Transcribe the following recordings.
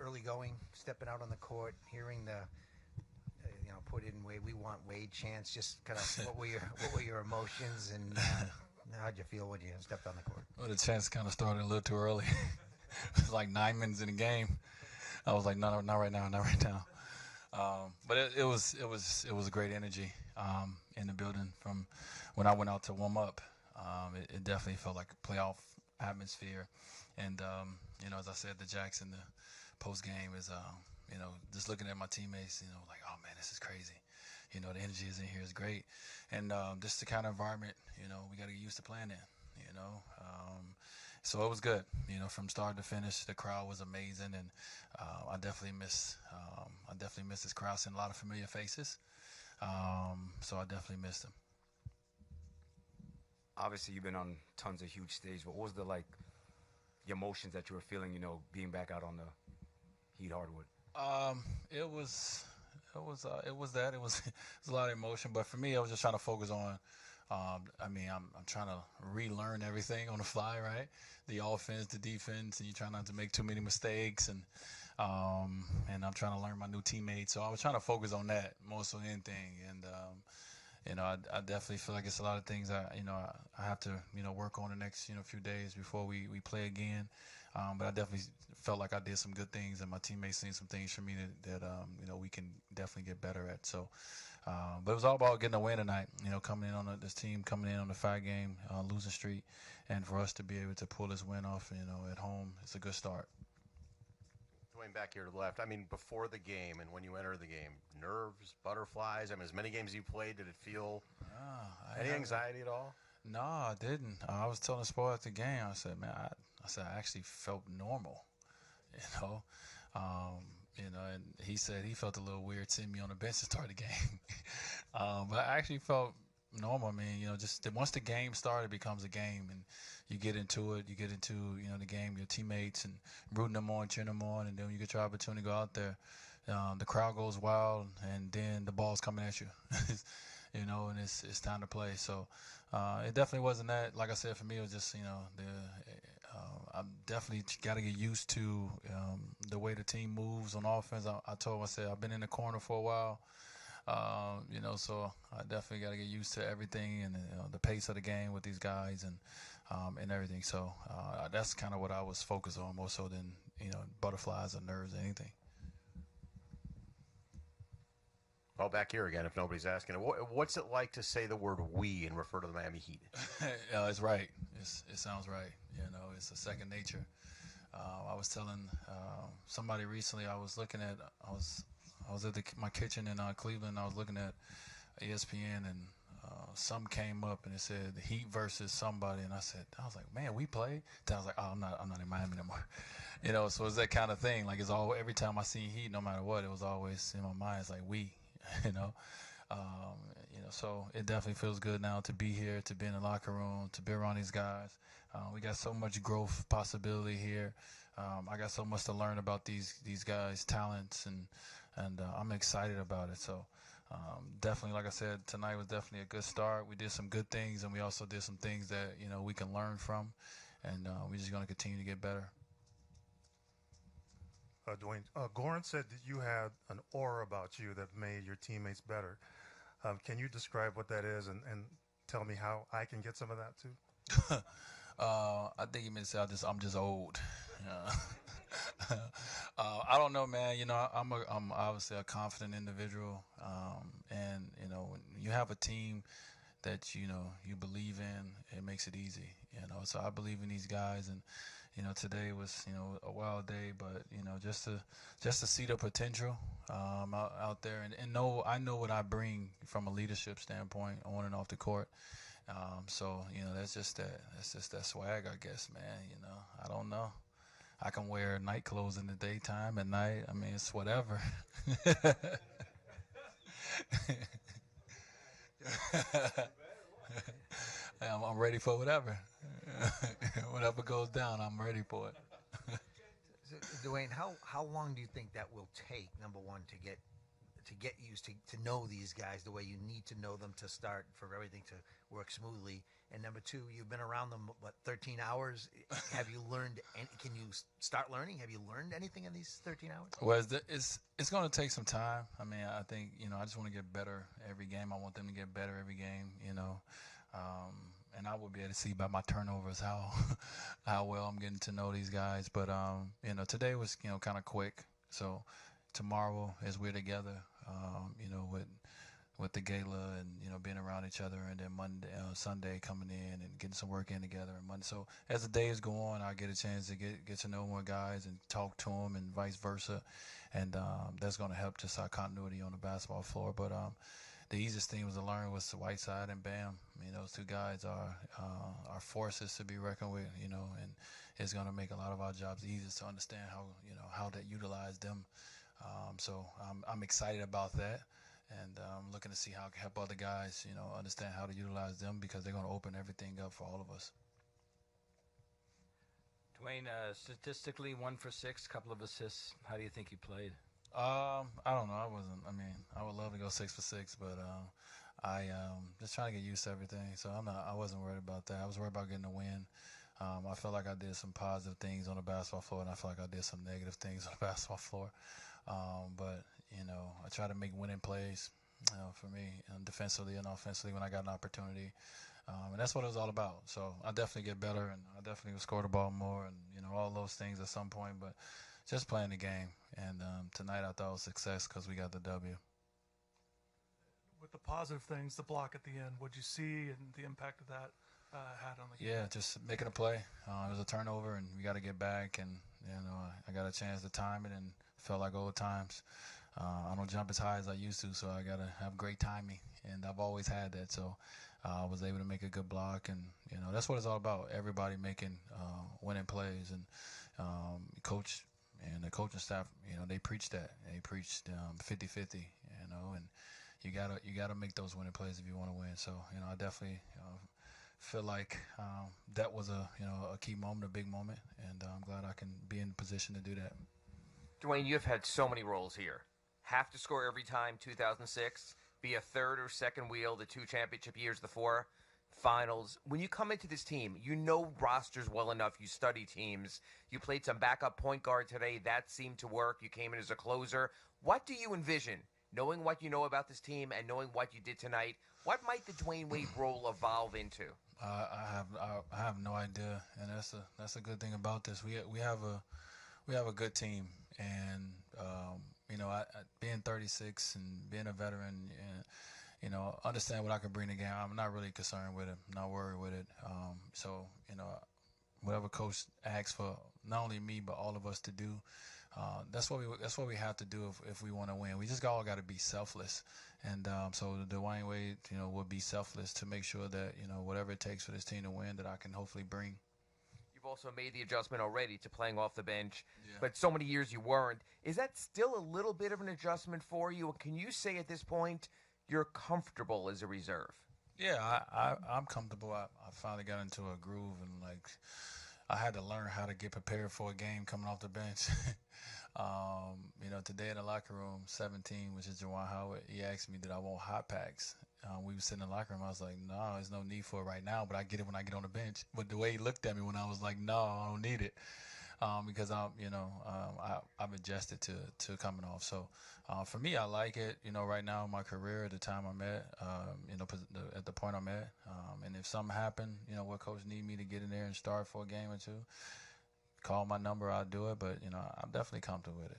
early going, stepping out on the court, hearing the put in Wade, we want Wade chants. Just kind of what were your emotions, and how'd you feel when you stepped on the court? Well, the chants kind of started a little too early. It was like 9 minutes in the game. I was like, no, not right now, not right now. But it was a great energy in the building from when I went out to warm up. It definitely felt like a playoff atmosphere, and as I said to Jackson, the post game is just looking at my teammates, like, oh man, this is crazy. The energy is in here is great, and just the kind of environment we got to get used to playing in. So it was good. From start to finish, the crowd was amazing, and I definitely miss this crowd, seeing a lot of familiar faces. So I definitely missed them. Obviously, you've been on tons of huge stages. What was the emotions that you were feeling? Being back out on the Heat hardwood. It was a lot of emotion, but for me, I was just trying to focus on. I'm trying to relearn everything on the fly, right? The offense, the defense, and you try not to make too many mistakes, and I'm trying to learn my new teammates. So I was trying to focus on that more so than anything, and I definitely feel like it's a lot of things I have to work on the next few days before we play again. But I definitely felt like I did some good things, and my teammates seen some things from me that we can definitely get better at. So, but it was all about getting a win tonight. Coming in on this team coming in on the 5-game losing streak, and for us to be able to pull this win off, at home, it's a good start. Going back here to the left, before the game and when you enter the game, nerves, butterflies. As many games as you played, did it feel any anxiety at all? No, I didn't. I was telling Sport at the game. I said, man, I actually felt normal, and he said he felt a little weird seeing me on the bench to start the game. But I actually felt normal. Just once the game started, it becomes a game, and you get into it. You get into the game, your teammates, and rooting them on, cheering them on, and then when you get your opportunity to go out there, the crowd goes wild, and then the ball's coming at you, and it's time to play. So it definitely wasn't that. Like I said, for me, it was just I definitely got to get used to the way the team moves on offense. I told him, I said, I've been in the corner for a while. So I definitely got to get used to everything and the pace of the game with these guys and everything. So that's kind of what I was focused on more so than butterflies or nerves or anything. Well, back here again, if nobody's asking, what's it like to say the word "we" and refer to the Miami Heat? It's right. It sounds right. It's a second nature. I was telling somebody recently. I was at my kitchen in Cleveland. I was looking at ESPN, and some came up and it said the Heat versus somebody, and I was like, man, we play. Then I was like, oh, I'm not in Miami anymore. So it's that kind of thing. Like, it's all, every time I see Heat, no matter what, it was always in my mind. It's like we, So it definitely feels good now to be here, to be in the locker room, to be around these guys. We got so much growth possibility here. I got so much to learn about these guys' talents, and I'm excited about it. So definitely, like I said, tonight was definitely a good start. We did some good things, and we also did some things that we can learn from, and we're just going to continue to get better. Dywane, Goran said that you had an aura about you that made your teammates better. Can you describe what that is and tell me how I can get some of that too? I think he meant to say I'm just old. I don't know, man. I'm obviously a confident individual, and when you have a team that you believe in, it makes it easy. So I believe in these guys, and today was a wild day, but just to see the potential out there, and I know what I bring from a leadership standpoint on and off the court. So that's just that swag, I guess, man. I don't know. I can wear night clothes in the daytime, at night. It's whatever. I'm ready for whatever. Whatever goes down, I'm ready for it. So, Dywane, how long do you think that will take? Number one, to get used to know these guys the way you need to know them to start for everything to work smoothly, And number two, you've been around them, 13 hours. Have you learned, can you start learning? Have you learned anything in these 13 hours? Well, it's going to take some time. I mean, I think, I just want to get better every game. I want them to get better every game, and I will be able to see by my turnovers how well I'm getting to know these guys. But, today was, kind of quick. So tomorrow, as we're together, with the gala and, being around each other, and then Sunday coming in and getting some work in together, and Monday. So as the days go on, I get a chance to get to know more guys and talk to them, and vice versa, and that's going to help just our continuity on the basketball floor. But the easiest thing was to learn was Whiteside and Bam. I mean, those two guys are forces to be reckoned with, and it's going to make a lot of our jobs easier to understand how to utilize them. So I'm excited about that. And looking to see how I can help other guys, understand how to utilize them, because they're going to open everything up for all of us. Dywane, statistically, 1 for 6, couple of assists. How do you think you played? I don't know. I would love to go 6 for 6, but I just trying to get used to everything. So I wasn't worried about that. I was worried about getting a win. I felt like I did some positive things on the basketball floor, and I felt like I did some negative things on the basketball floor. But I try to make winning plays, for me, defensively and offensively when I got an opportunity. And that's what it was all about. So I definitely get better, and I definitely will score the ball more, and, all those things at some point. But just playing the game. And tonight I thought it was success because we got the W. With the positive things, the block at the end, what'd you see and the impact of that had on the game? Yeah, just making a play. It was a turnover, and we got to get back. And, I got a chance to time it, and felt like old times. I don't jump as high as I used to, so I got to have great timing, and I've always had that. So I was able to make a good block, and, that's what it's all about, everybody making winning plays. And coach and the coaching staff, they preach that. They preached 50-50, and you gotta make those winning plays if you want to win. So, I definitely feel like that was a key moment, a big moment, and I'm glad I can be in a position to do that. Dywane, you've had so many roles here. Have to score every time, 2006. Be a third or second wheel, the 2 championship years, the 4 finals. When you come into this team, you know rosters well enough. You study teams. You played some backup point guard today. That seemed to work. You came in as a closer. What do you envision, knowing what you know about this team and knowing what you did tonight? What might the Dywane Wade role evolve into? I have no idea, and that's a good thing about this. We have a good team, and I being 36 and being a veteran, and understand what I can bring to the game. I'm not really concerned with it, not worried with it. So whatever coach asks for, not only me but all of us to do, that's what we have to do if we want to win. We just all got to be selfless, and so the Dywane Wade, will be selfless to make sure that whatever it takes for this team to win, that I can hopefully bring. You've also made the adjustment already to playing off the bench, Yeah. but so many years you weren't. Is that still a little bit of an adjustment for you? Can you say at this point you're comfortable as a reserve? Yeah, I'm comfortable. I finally got into a groove, and I had to learn how to get prepared for a game coming off the bench. Today in the locker room, 17, which is Juwan Howard, he asked me, did I want hot packs? We were sitting in the locker room. I was like, no, there's no need for it right now, but I get it when I get on the bench. But the way he looked at me when I was like, no, I don't need it, because I've adjusted to coming off. So for me, I like it. Right now in my career, at the time I'm at, at the point I'm at, and if something happened, what coach need me to get in there and start for a game or two, call my number, I'll do it. But I'm definitely comfortable with it.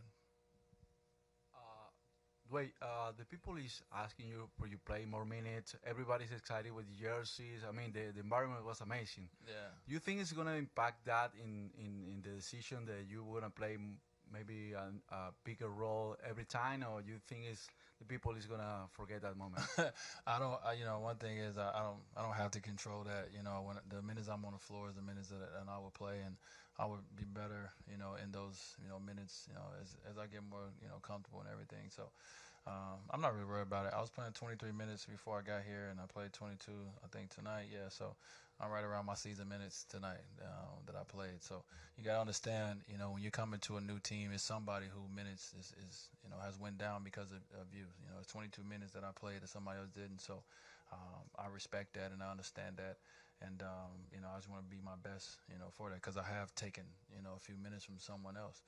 Wait, the people is asking you for you play more minutes. Everybody's excited with the jerseys. I mean, the environment was amazing. Yeah. Do you think it's going to impact that in the decision that you want to play maybe a bigger role every time, or you think the people is going to forget that moment? I don't. One thing is I don't have to control that. When the minutes I'm on the floor is the minutes that I will play, and I would be better, in those, minutes, as I get more, comfortable and everything. So I'm not really worried about it. I was playing 23 minutes before I got here, and I played 22, I think, tonight. Yeah, so I'm right around my season minutes tonight that I played. So you got to understand, when you come into a new team, it's somebody who minutes is has went down because of you. It's 22 minutes that I played that somebody else didn't. So I respect that and I understand that. And I just want to be my best, for that, because I have taken, a few minutes from someone else.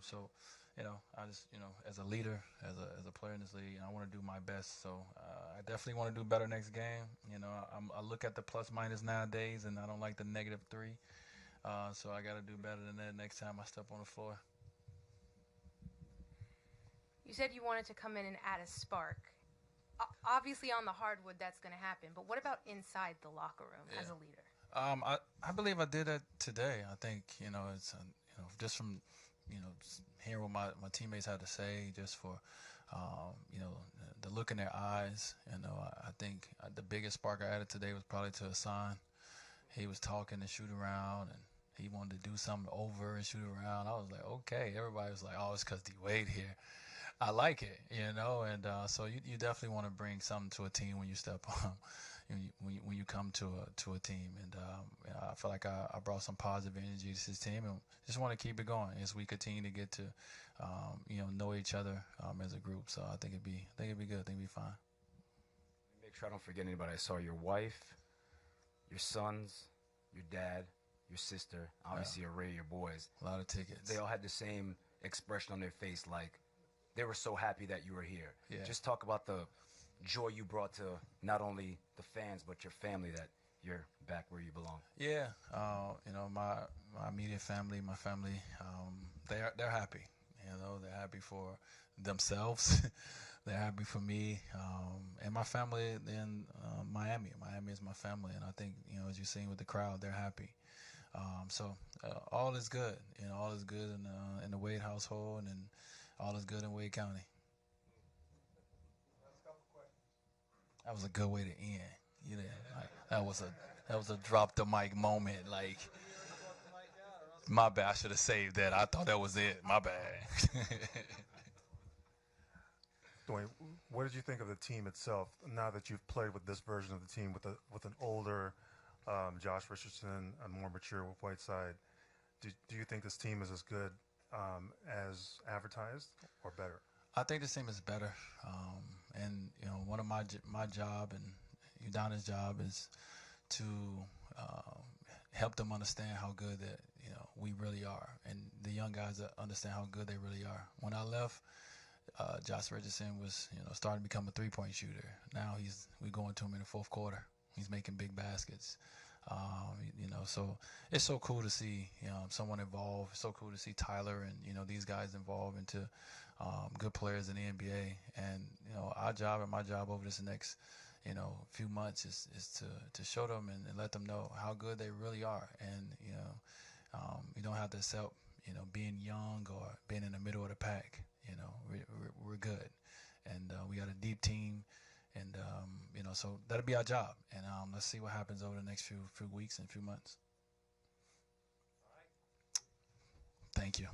So, I just, as a leader, as a player in this league, I want to do my best. So I definitely want to do better next game. I look at the plus minus nowadays, and I don't like the -3. So I got to do better than that next time I step on the floor. You said you wanted to come in and add a spark. Obviously, on the hardwood, that's going to happen. But what about inside the locker room as a leader? I believe I did that today. I think it's just from hearing what my teammates had to say, just for the look in their eyes. I think the biggest spark I added today was probably to Hassan. He was talking to shoot around, and he wanted to do something over and shoot around. I was like, okay. Everybody was like, oh, it's because D-Wade here. I like it, and so you definitely want to bring something to a team when you step on, when you come to a team, and I feel like I brought some positive energy to this team, and just want to keep it going as we continue to get to, know each other as a group. So I think it'd be good. I think it'd be fine. Make sure I don't forget anybody. I saw your wife, your sons, your dad, your sister, obviously a array of your boys. A lot of tickets. They all had the same expression on their face, like they were so happy that you were here. Yeah. Just talk about the joy you brought to not only the fans but your family, that you're back where you belong. Yeah, my immediate family, my family, they're happy. They're happy for themselves. They're happy for me, and my family in Miami. Miami is my family, and I think as you've seen with the crowd, they're happy. So all is good. All is good in the Wade household, and all is good in Wade County. That was a good way to end. That was a drop the mic moment. Like, my bad. I should have saved that. I thought that was it. My bad. Dywane, what did you think of the team itself now that you've played with this version of the team with an older Josh Richardson, a more mature Whiteside? Do you think this team is as good as advertised or better? I think this team is better, and one of my job and Udonis' job is to help them understand how good that we really are, and the young guys that understand how good they really are. When I left, Josh Richardson was starting to become a three-point shooter. Now we're going to him in the fourth quarter. He's making big baskets. So it's so cool to see someone involved. It's so cool to see Tyler and these guys involved into good players in the NBA. And our job and my job over this next few months is to show them and let them know how good they really are. And you don't have to accept being young or being in the middle of the pack. We're good, and we got a deep team. And, so that'll be our job. And let's see what happens over the next few weeks and few months. Thank you.